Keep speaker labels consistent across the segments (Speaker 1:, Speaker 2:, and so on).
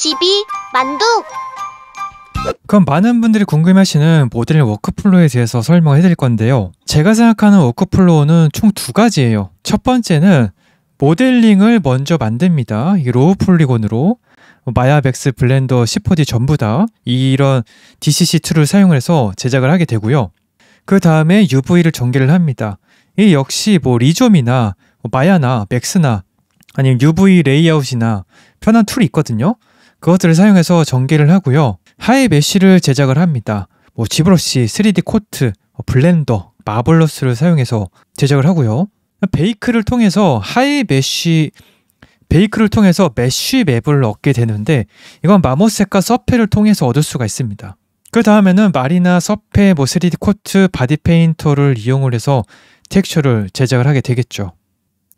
Speaker 1: 집이 만두.
Speaker 2: 그럼 많은 분들이 궁금해하시는 모델링 워크플로우에 대해서 설명해 드릴 건데요. 제가 생각하는 워크플로우는 총 두 가지예요. 첫 번째는 모델링을 먼저 만듭니다. 이 로우 폴리곤으로 마야, 맥스, 블렌더, C4D 전부 다 이런 DCC 툴을 사용해서 제작을 하게 되고요. 그 다음에 UV를 전개를 합니다. 이 역시 리좀이나 마야나 맥스나 아니면 UV 레이아웃이나 편한 툴이 있거든요. 그것들을 사용해서 전개를 하고요. 하이 메쉬를 제작을 합니다. 지브러시, 3D 코트, 블렌더, 마블러스를 사용해서 제작을 하고요. 베이크를 통해서 메쉬 맵을 얻게 되는데 이건 마모셋과 서페를 통해서 얻을 수가 있습니다. 그 다음에는 마리나, 서페, 3D 코트, 바디 페인터를 이용을 해서 텍스처를 제작을 하게 되겠죠.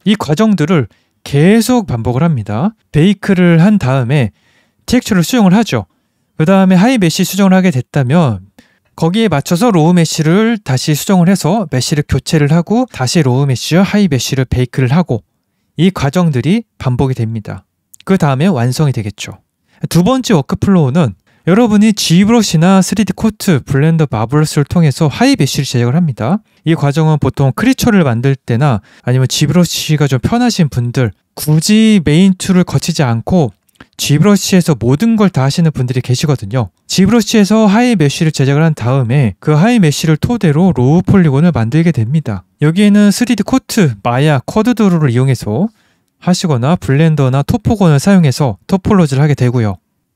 Speaker 2: 이 과정들을 계속 반복을 합니다. 베이크를 한 다음에 텍스처를 수정을 하죠. 그 다음에 하이 메쉬 수정을 하게 됐다면 거기에 맞춰서 로우 메쉬를 다시 수정을 해서 메쉬를 교체를 하고 다시 로우 메쉬와 하이 메쉬를 베이크를 하고 이 과정들이 반복이 됩니다. 그 다음에 완성이 되겠죠. 두 번째 워크플로우는 여러분이 G브러시나 3D 코트, 블렌더, 마블러스를 통해서 하이 메쉬를 제작을 합니다. 이 과정은 보통 크리처를 만들 때나 아니면 G브러시가 좀 편하신 분들, 굳이 메인 툴을 거치지 않고 G브러시에서 모든 걸 다 하시는 분들이 계시거든요. G브러시에서 하이 메쉬를 제작을 한 다음에 그 하이 메쉬를 토대로 로우 폴리곤을 만들게 됩니다. 여기에는 3D 코트, 마야, 쿼드 드로우를 이용해서 하시거나 블렌더나 토포건을 사용해서 토폴로지를 하게 되고요.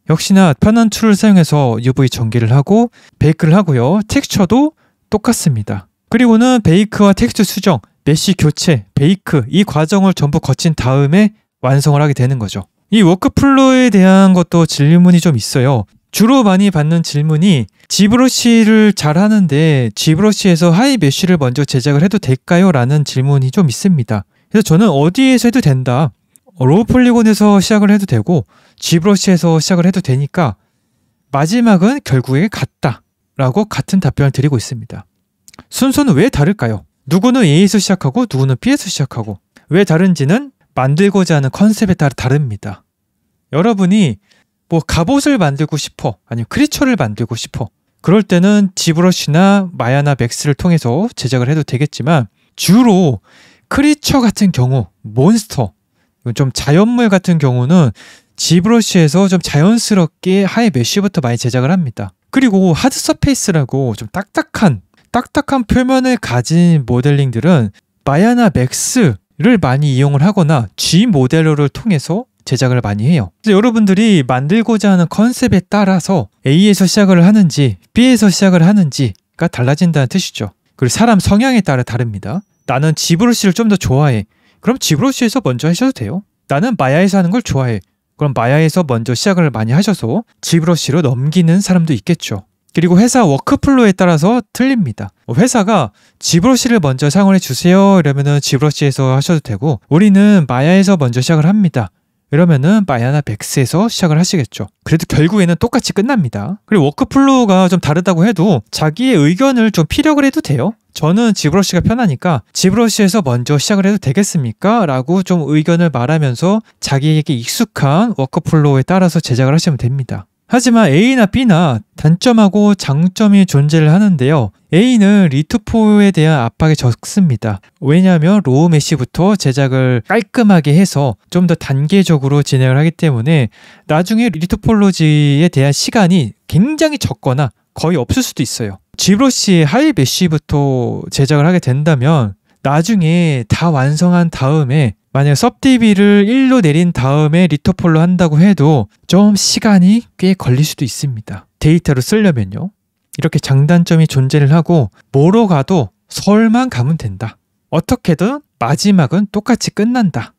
Speaker 2: 역시나 편한 툴을 사용해서 UV 전개를 하고 베이크를 하고요. 텍스처도 똑같습니다. 그리고는 베이크와 텍스처 수정, 메쉬 교체, 베이크 이 과정을 전부 거친 다음에 완성을 하게 되는 거죠. 이 워크플로우에 대한 것도 질문이 좀 있어요. 주로 많이 받는 질문이 G브러시를 잘 하는데 G브러시에서 하이 메쉬를 먼저 제작을 해도 될까요? 라는 질문이 좀 있습니다. 그래서 저는 어디에서 해도 된다. 로우 폴리곤에서 시작을 해도 되고 G브러시에서 시작을 해도 되니까 마지막은 결국에 같다 라고 같은 답변을 드리고 있습니다. 순서는 왜 다를까요? 누구는 A에서 시작하고 누구는 B에서 시작하고 왜 다른지는 만들고자 하는 컨셉에 따라 다릅니다. 여러분이 갑옷을 만들고 싶어 아니면 크리처를 만들고 싶어 그럴 때는 G브러시나 마야나 맥스를 통해서 제작을 해도 되겠지만 주로 크리처 같은 경우, 몬스터, 좀 자연물 같은 경우는 G브러시에서 좀 자연스럽게 하이 메쉬부터 많이 제작을 합니다. 그리고 하드 서페이스라고 좀 딱딱한 표면을 가진 모델링들은 마야나 맥스를 많이 이용을 하거나 G 모델러를 통해서 제작을 많이 해요. 그래서 여러분들이 만들고자 하는 컨셉에 따라서 A에서 시작을 하는지 B에서 시작을 하는지가 달라진다는 뜻이죠. 그리고 사람 성향에 따라 다릅니다. 나는 G브러시를 좀 더 좋아해. 그럼 G브러시에서 먼저 하셔도 돼요. 나는 마야에서 하는 걸 좋아해. 그럼 마야에서 먼저 시작을 많이 하셔서 G브러시로 넘기는 사람도 있겠죠. 그리고 회사 워크플로우에 따라서 틀립니다. 회사가 G브러시를 먼저 사용을 해주세요 이러면은 G브러시에서 하셔도 되고 우리는 마야에서 먼저 시작을 합니다. 이러면은 마야나 맥스에서 시작을 하시겠죠. 그래도 결국에는 똑같이 끝납니다. 그리고 워크플로우가 좀 다르다고 해도 자기의 의견을 좀 피력을 해도 돼요. 저는 G브러시가 편하니까 G브러시에서 먼저 시작을 해도 되겠습니까? 라고 좀 의견을 말하면서 자기에게 익숙한 워크플로우에 따라서 제작을 하시면 됩니다. 하지만 A나 B나 단점하고 장점이 존재를 하는데요. A는 리투포에 대한 압박이 적습니다. 왜냐하면 로우 메쉬부터 제작을 깔끔하게 해서 좀 더 단계적으로 진행을 하기 때문에 나중에 리투폴로지에 대한 시간이 굉장히 적거나 거의 없을 수도 있어요. G브러시 하이 메쉬부터 제작을 하게 된다면 나중에 다 완성한 다음에 만약 섭DB를 1로 내린 다음에 리토폴로 한다고 해도 좀 시간이 꽤 걸릴 수도 있습니다. 데이터로 쓰려면요. 이렇게 장단점이 존재를 하고 뭐로 가도 서울만 가면 된다. 어떻게든 마지막은 똑같이 끝난다.